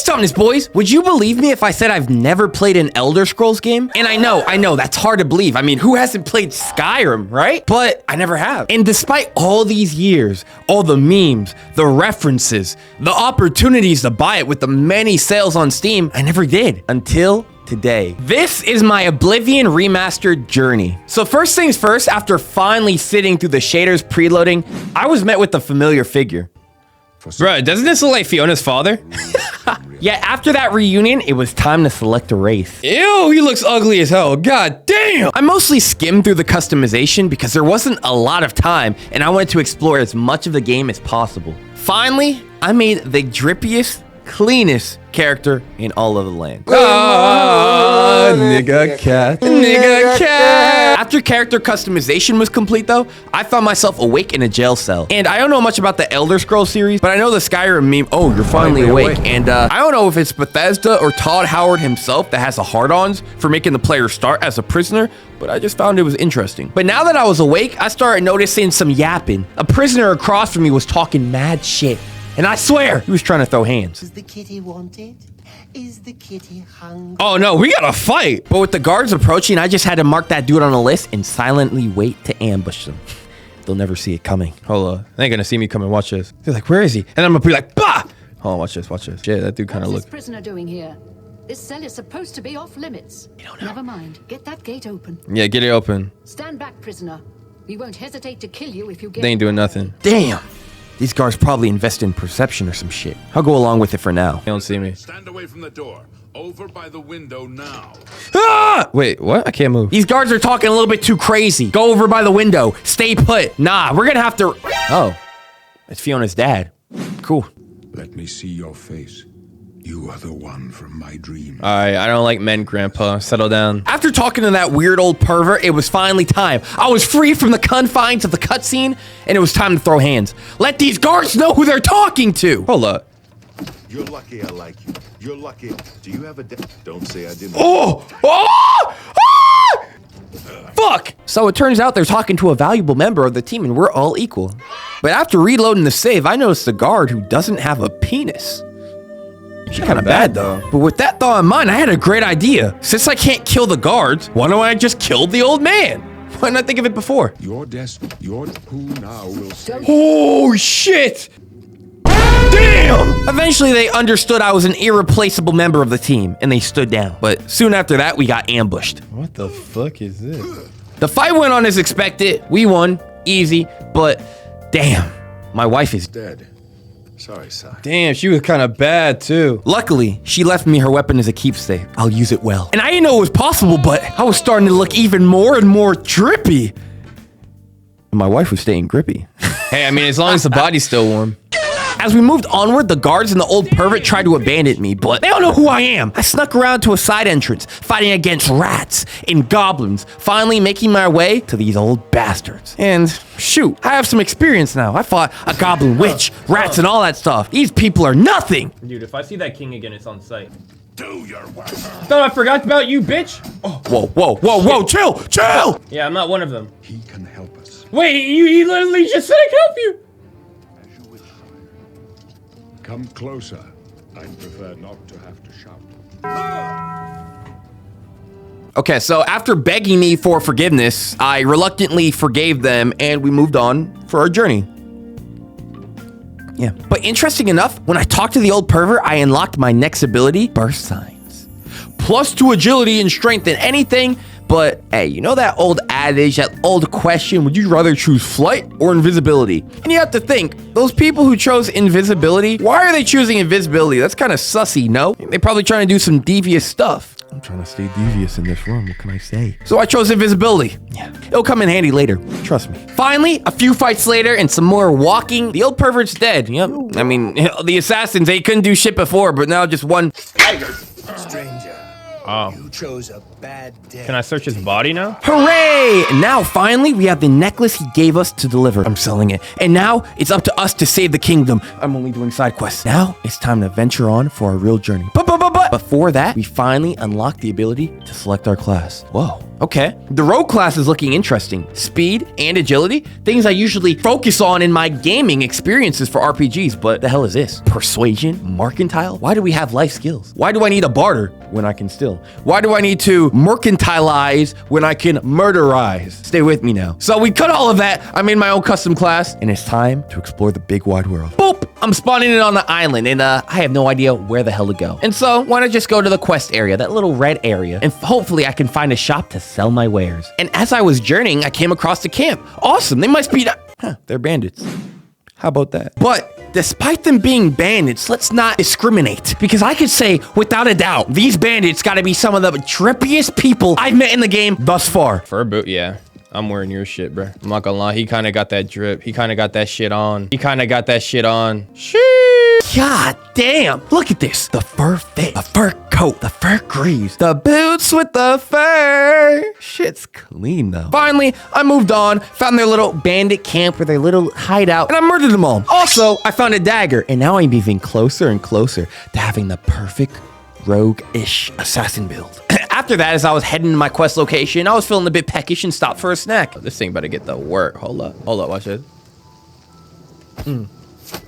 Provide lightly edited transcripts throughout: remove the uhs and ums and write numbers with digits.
dumbness, boys. Would you believe me if I said I've never played an Elder Scrolls game? And I know, that's hard to believe. I mean, who hasn't played Skyrim, right? But I never have. And despite all these years, all the memes, the references, the opportunities to buy it with the many sales on Steam, I never did until today. This is my Oblivion Remastered journey. So first things first, after finally sitting through the shaders preloading, I was met with a familiar figure. Bro, doesn't this look like Fiona's father? Yeah, after that reunion, it was time to select a race. Ew, he looks ugly as hell. God damn. I mostly skimmed through the customization because there wasn't a lot of time and I wanted to explore as much of the game as possible. Finally, I made the drippiest, cleanest character in all of the land. Nigga cat. Nigga cat. After character customization was complete though, I found myself awake in a jail cell. And I don't know much about the Elder Scrolls series, but I know the Skyrim meme, oh, you're finally awake. And I don't know if it's Bethesda or Todd Howard himself that has the hard-ons for making the player start as a prisoner, but I just found it was interesting. But now that I was awake, I started noticing some yapping. A prisoner across from me was talking mad shit. And I swear, he was trying to throw hands. Does the kitty want it? Is the kitty hungry? Oh no, we gotta fight. But with the guards approaching, I just had to mark that dude on a list and silently wait to ambush them. They'll never see it coming. Hold on, they ain't gonna see me coming, watch this. They're like, where is he? And I'm gonna be like, bah! Hold on, watch this, watch this. Shit, that dude kinda looked. What's this prisoner doing here? This cell is supposed to be off limits. You don't know. Never mind, get that gate open. Yeah, get it open. Stand back, prisoner. We won't hesitate to kill you if you get. They ain't doing nothing. Damn. These guards probably invest in perception or some shit. I'll go along with it for now. They don't see me. Stand away from the door. Over by the window now. Ah! Wait, what? I can't move. These guards are talking a little bit too crazy. Go over by the window. Stay put. Nah, we're gonna have to... Oh, it's Fiona's dad. Cool. Let me see your face. You are the one from my dream. All right, I don't like men, Grandpa. Settle down. After talking to that weird old pervert, it was finally time. I was free from the confines of the cutscene, and it was time to throw hands. Let these guards know who they're talking to. Hold up. You're lucky I like you. You're lucky. Do you have a... Don't say I didn't. Oh! Oh! Ah! Fuck! So it turns out they're talking to a valuable member of the team, and we're all equal. But after reloading the save, I noticed a guard who doesn't have a penis. She's kind of bad though. But with that thought in mind, I had a great idea. Since I can't kill the guards, why don't I just kill the old man? Why didn't I think of it before? Your who now will say. Oh shit! Damn! Eventually they understood I was an irreplaceable member of the team and they stood down. But soon after that, we got ambushed. What the fuck is this? The fight went on as expected. We won, easy, but damn, my wife is Dead. Sorry, son. Damn, she was kind of bad too. Luckily, she left me her weapon as a keepsake. I'll use it well. And I didn't know it was possible, but I was starting to look even more and more drippy. My wife was staying grippy. Hey, I mean, as long as the body's still warm. As we moved onward, the guards and the old pervert tried to abandon me, but they don't know who I am. I snuck around to a side entrance, fighting against rats and goblins, finally making my way to these old bastards. And shoot, I have some experience now. I fought a goblin witch, rats, and all that stuff. These people are nothing. Dude, if I see that king again, it's on sight. Do your work. Thought I forgot about you, bitch. Oh, whoa, chill. Yeah, I'm not one of them. He can help us. Wait, you literally just said I can help you. Come closer. I'd prefer not to have to shout. Okay, so after begging me for forgiveness, I reluctantly forgave them and we moved on for our journey. Yeah, but interesting enough, when I talked to the old pervert, I unlocked my next ability, Burst Signs. +2 agility and strength in anything, but hey, you know that old adage, that old question, would you rather choose flight or invisibility? And you have to think, those people who chose invisibility, why are they choosing invisibility? That's kind of sussy, no? They're probably trying to do some devious stuff. I'm trying to stay devious in this room, what can I say? So I chose invisibility. Yeah, it'll come in handy later, trust me. Finally, a few fights later and some more walking, the old pervert's dead. Yep, I mean, the assassins, they couldn't do shit before, but now just one. Stranger. Oh. You chose a bad day. Can I search his body now? Hooray! Now, finally, we have the necklace he gave us to deliver. I'm selling it. And now, it's up to us to save the kingdom. I'm only doing side quests. Now, it's time to venture on for our real journey. But before that, we finally unlock the ability to select our class. Whoa. Okay. The rogue class is looking interesting. Speed and agility, things I usually focus on in my gaming experiences for RPGs, but the hell is this? Persuasion? Mercantile? Why do we have life skills? Why do I need a barter when I can steal? Why do I need to mercantilize when I can murderize? Stay with me now. So we cut all of that. I made my own custom class, and it's time to explore the big wide world. Boop! I'm spawning it on the island, and I have no idea where the hell to go. And so, why not just go to the quest area, that little red area, and hopefully I can find a shop to sell my wares. And as I was journeying, I came across the camp. Awesome, they must be, they're bandits. How about that? But despite them being bandits, let's not discriminate. Because I could say, without a doubt, these bandits gotta be some of the trippiest people I've met in the game thus far. Fur boot, yeah. I'm wearing your shit, bro. I'm not gonna lie, he kind of got that drip. He kind of got that shit on. Sheesh. God damn, look at this. The fur fit, the fur coat, the fur greaves, the boots with the fur. Shit's clean though. Finally, I moved on, found their little bandit camp with their little hideout, and I murdered them all. Also, I found a dagger, and now I'm moving closer and closer to having the perfect rogue-ish assassin build. After that, as I was heading to my quest location, I was feeling a bit peckish and stopped for a snack. This thing better get the work. Hold up, watch this.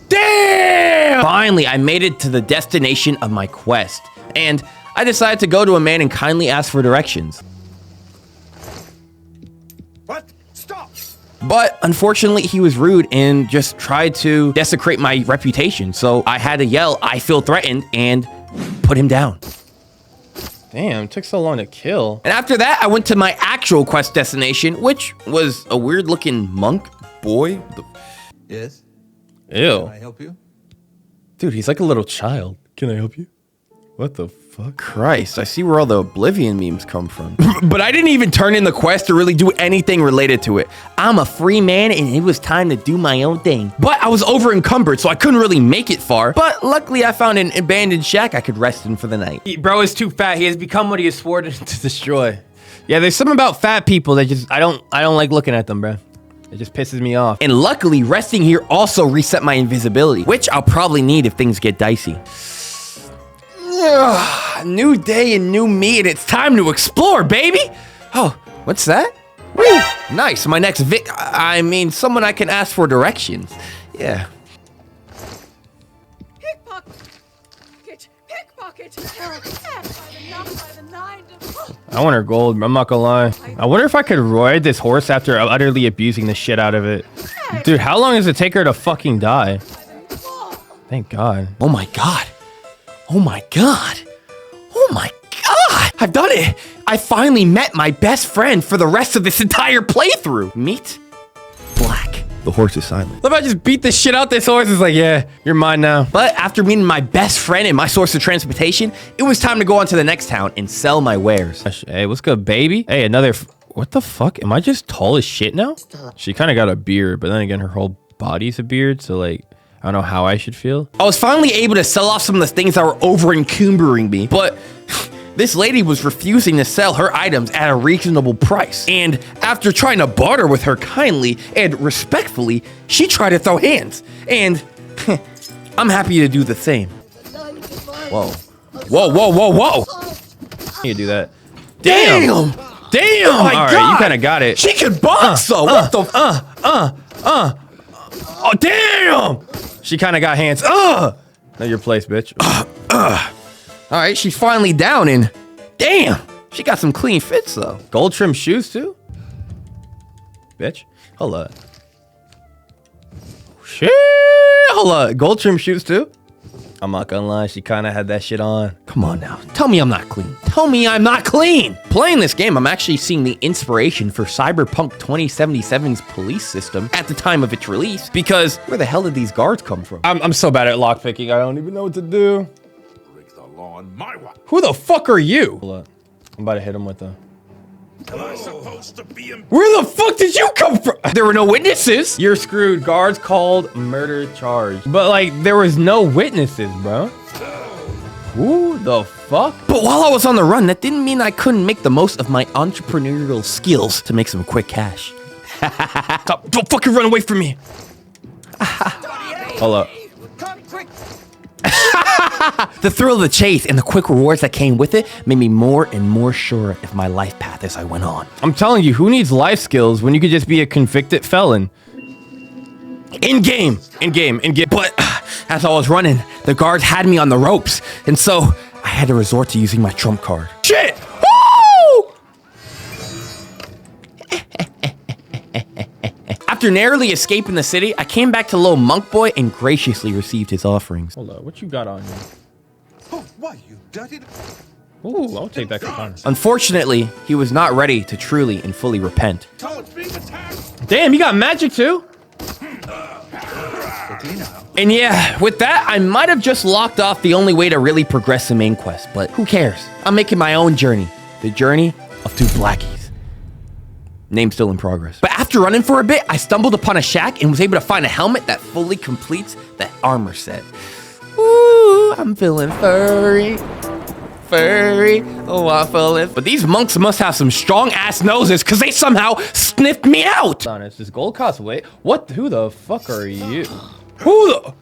Damn! Finally, I made it to the destination of my quest, and I decided to go to a man and kindly ask for directions. What? Stop! But unfortunately, he was rude and just tried to desecrate my reputation, so I had to yell, "I feel threatened," and put him down. Damn, it took so long to kill. And after that, I went to my actual quest destination, which was a weird-looking monk boy. Yes. Ew. Can I help you? Dude, he's like a little child. Can I help you? What the fuck? Christ, I see where all the Oblivion memes come from. But I didn't even turn in the quest or really do anything related to it. I'm a free man and it was time to do my own thing. But I was over encumbered, so I couldn't really make it far. But luckily I found an abandoned shack I could rest in for the night. Bro is too fat. He has become what he has sworn to destroy. Yeah, there's something about fat people that just, I don't like looking at them, bro. It just pisses me off. And luckily, resting here also reset my invisibility, which I'll probably need if things get dicey. Ugh, new day and new me, and it's time to explore, baby! Oh, what's that? Woo, nice, my next someone I can ask for directions. Yeah. Pickpocket! I want her gold, I'm not gonna lie. I wonder if I could ride this horse after utterly abusing the shit out of it. Dude, how long does it take her to fucking die? Thank God. Oh my God. Oh my God. Oh my God. I've done it. I finally met my best friend for the rest of this entire playthrough. Meet Black. The horse is silent. What if I just beat the shit out this horse? It's like, yeah, you're mine now. But after meeting my best friend and my source of transportation, it was time to go on to the next town and sell my wares. Hey, what's good, baby? Hey, another... What the fuck? Am I just tall as shit now? She kind of got a beard, but then again, her whole body's a beard, so like... I don't know how I should feel. I was finally able to sell off some of the things that were over encumbering me, but this lady was refusing to sell her items at a reasonable price. And after trying to barter with her kindly and respectfully, she tried to throw hands. And I'm happy to do the same. Whoa. Whoa, whoa, whoa, whoa. You do that. Damn. Damn. Oh my All God. right, you kind of got it. She can box though. What the? Oh, damn. She kind of got hands. Know your place, bitch. All right, she's finally down and damn, she got some clean fits though. Gold trim shoes too? Bitch. Hold up. Shit. Hold up. Gold trim shoes too? I'm not gonna lie, she kind of had that shit on. Come on now, tell me I'm not clean. Tell me I'm not clean. Playing this game, I'm actually seeing the inspiration for Cyberpunk 2077's police system at the time of its release, because where the hell did these guards come from? I'm so bad at lockpicking, I don't even know what to do. Break the law on my watch. Who the fuck are you? Hold up. I'm about to hit him with the... Am I supposed to be in? Where the fuck did you come from? There were no witnesses. You're screwed. Guards called, murder charged. But like, there was no witnesses, bro. Who the fuck? But while I was on the run, that didn't mean I couldn't make the most of my entrepreneurial skills to make some quick cash. Stop, don't fucking run away from me. Hold up. The thrill of the chase and the quick rewards that came with it made me more and more sure of my life path as I went on. I'm telling you, who needs life skills when you could just be a convicted felon? In game. But as I was running, the guards had me on the ropes, and so I had to resort to using my trump card. Shit! Woo! After narrowly escaping the city, I came back to little monk boy and graciously received his offerings. Hold on, what you got on here? Oh, why, you dirty... Ooh, I'll take that katana. Unfortunately, he was not ready to truly and fully repent. Toad's being attacked. Damn, you got magic too? And yeah, with that, I might have just locked off the only way to really progress the main quest, but who cares? I'm making my own journey. The journey of two blackies. Name still in progress. But after running for a bit, I stumbled upon a shack and was able to find a helmet that fully completes that armor set. Ooh, I'm feeling furry. Oh, I'm feeling. But these monks must have some strong ass noses because they somehow sniffed me out. Honest, does gold cost weight? What? Who the fuck are you? Who the?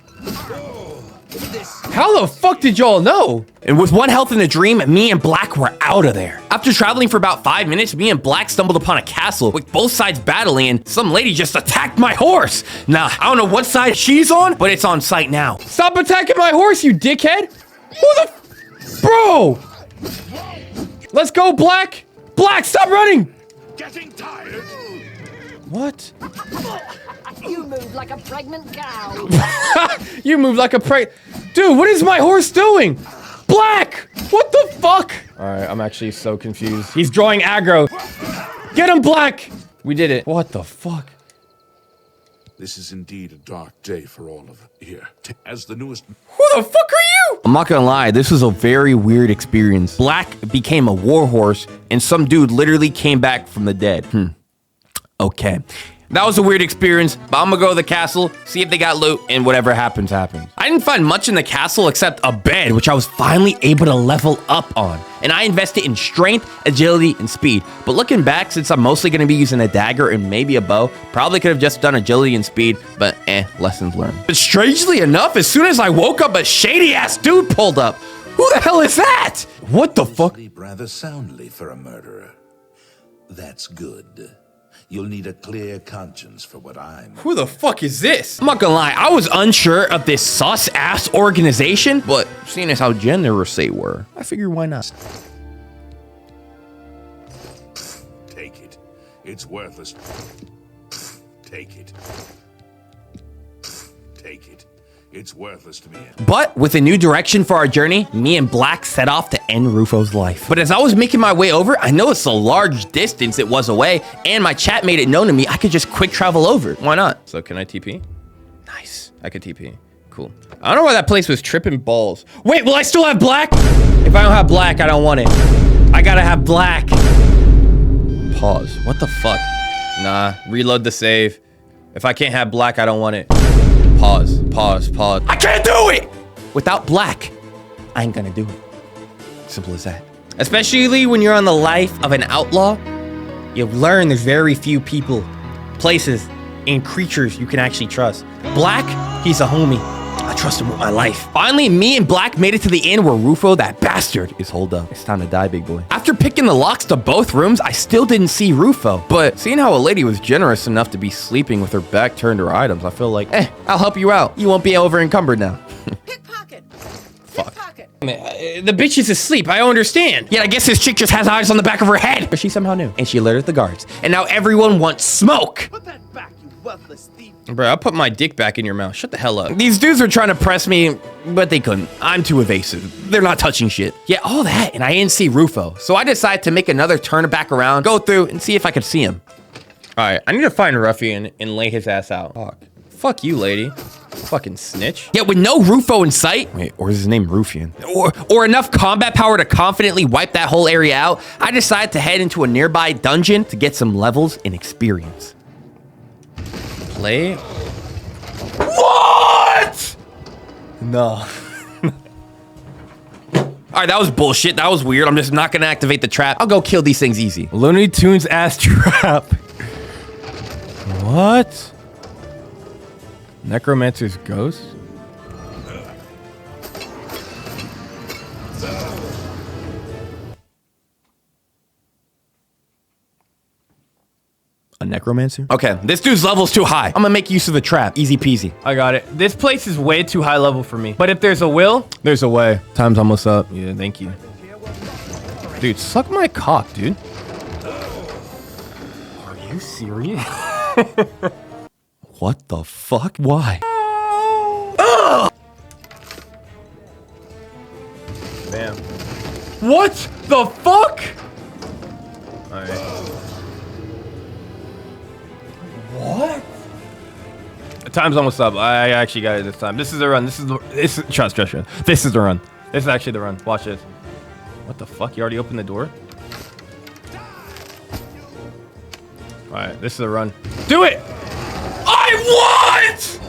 How the fuck did y'all know? And with one health in the dream, me and Black were out of there. After traveling for about 5 minutes, me and Black stumbled upon a castle with both sides battling, and some lady just attacked my horse. Nah, I don't know what side she's on, but it's on site now. Stop attacking my horse, you dickhead! Who the? Bro! Let's go, Black! Black, stop running! Getting tired. What? You move like a pregnant cow. You move like a Dude, what is my horse doing? Black! What the fuck? Alright, I'm actually so confused. He's drawing aggro. Get him, Black! We did it. What the fuck? This is indeed a dark day for all of us here. As the newest... Who the fuck are you? I'm not gonna lie, this was a very weird experience. Black became a warhorse, and some dude literally came back from the dead. Okay. That was a weird experience, but I'm gonna go to the castle, see if they got loot, and whatever happens, happens. I didn't find much in the castle except a bed, which I was finally able to level up on. And I invested in strength, agility, and speed. But looking back, since I'm mostly gonna be using a dagger and maybe a bow, probably could have just done agility and speed, but lessons learned. But strangely enough, as soon as I woke up, a shady-ass dude pulled up. Who the hell is that? What the fuck? Sleep rather soundly for a murderer. That's good. You'll need a clear conscience for what I'm... Who the fuck is this? I'm not gonna lie, I was unsure of this sus-ass organization, but seeing as how generous they were, I figured why not? Take it. It's worthless. Take it. Take it. It's worthless to me. But with a new direction for our journey, me and Black set off to end Rufo's life. But as I was making my way over, I noticed a large distance it was away, and my chat made it known to me I could just quick travel over. Why not? So can I TP? Nice. I could TP. Cool. I don't know why that place was tripping balls. Wait, will I still have Black? If I don't have Black, I don't want it. I gotta have Black. Pause. What the fuck? Nah, reload the save. If I can't have Black, I don't want it. Pause. I can't do it! Without Black, I ain't gonna do it. Simple as that. Especially when you're on the life of an outlaw, you learn there's very few people, places, and creatures you can actually trust. Black, he's a homie. I trust him with my life. Finally, me and Black made it to the inn where Rufo, that bastard, is holed up. It's time to die, big boy. After picking the locks to both rooms, I still didn't see Rufo. But seeing how a lady was generous enough to be sleeping with her back turned to her items, I feel like, I'll help you out. You won't be over encumbered now. Pickpocket. Fuck. The bitch is asleep. I don't understand. Yet I guess this chick just has eyes on the back of her head. But she somehow knew. And she alerted the guards. And now everyone wants smoke. Put that back, you worthless thief. Bro, I'll put my dick back in your mouth. Shut the hell up. These dudes were trying to press me, but they couldn't. I'm too evasive. They're not touching shit. Yeah, all that, and I didn't see Rufo. So I decided to make another turn back around, go through, and see if I could see him. All right, I need to find Ruffian and lay his ass out. Fuck you, lady. Fucking snitch. Yet with no Rufo in sight, wait, or is his name Ruffian? Or enough combat power to confidently wipe that whole area out, I decided to head into a nearby dungeon to get some levels and experience. Play? What? No. All right, that was bullshit. That was weird. I'm just not gonna activate the trap. I'll go kill these things easy. Looney Tunes ass trap. What? Necromancer's ghost? A necromancer? Okay, this dude's level's too high. I'm gonna make use of the trap. Easy peasy. I got it. This place is way too high level for me. But if there's a will, There's a way. Time's almost up. yeah, thank you. Dude, suck my cock, dude. Are you serious? What the fuck? Why? Bam. What the fuck? All right. What? Time's almost up. I actually got it this time. This is the run. This is trust. This is the run. This is actually the run. Watch this. What the fuck? You already opened the door? All right, this is the run. Do it! I want!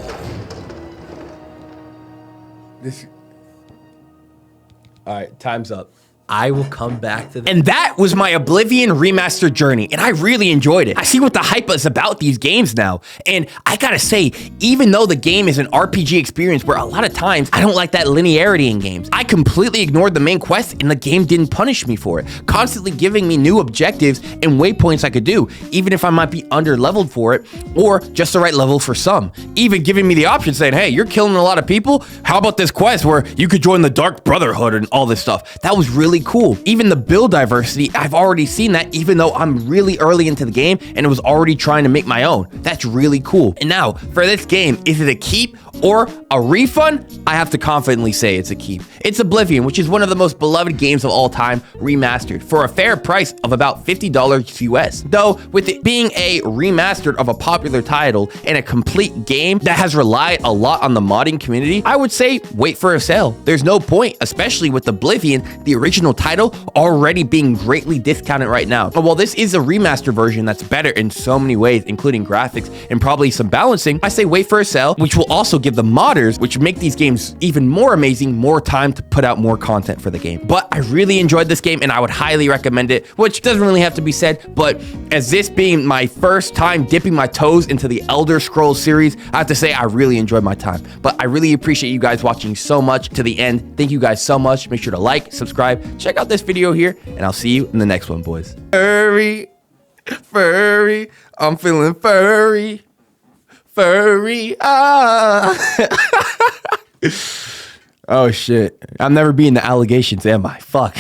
All right, time's up. I will come back to that. And that was my Oblivion Remastered journey, and I really enjoyed it. I see what the hype is about these games now, and I gotta say, even though the game is an RPG experience where a lot of times I don't like that linearity in games, I completely ignored the main quest, and the game didn't punish me for it, constantly giving me new objectives and waypoints I could do, even if I might be under-leveled for it, or just the right level for some. Even giving me the option saying, hey, you're killing a lot of people, how about this quest where you could join the Dark Brotherhood and all this stuff? That was really cool. Even the build diversity, I've already seen that, even though I'm really early into the game and it was already trying to make my own. That's really cool. And now, for this game, is it a keep or a refund? I have to confidently say it's a keep. It's Oblivion, which is one of the most beloved games of all time, remastered for a fair price of about $50 US. Though, with it being a remastered of a popular title and a complete game that has relied a lot on the modding community, I would say wait for a sale. There's no point, especially with Oblivion, the original title, already being greatly discounted right now. But while this is a remastered version that's better in so many ways, including graphics and probably some balancing, I say wait for a sale, which will also give the modders, which make these games even more amazing, more time to put out more content for the game. But I really enjoyed this game and I would highly recommend it, which doesn't really have to be said, but as this being my first time dipping my toes into the Elder Scrolls series, I have to say I really enjoyed my time. But I really appreciate you guys watching so much to the end. Thank you guys so much. Make sure to like, subscribe, check out this video here, and I'll see you in the next one, boys. Furry, furry, I'm feeling furry. Furry, ah. Oh shit. I'm never beating the allegations, am I? Fuck.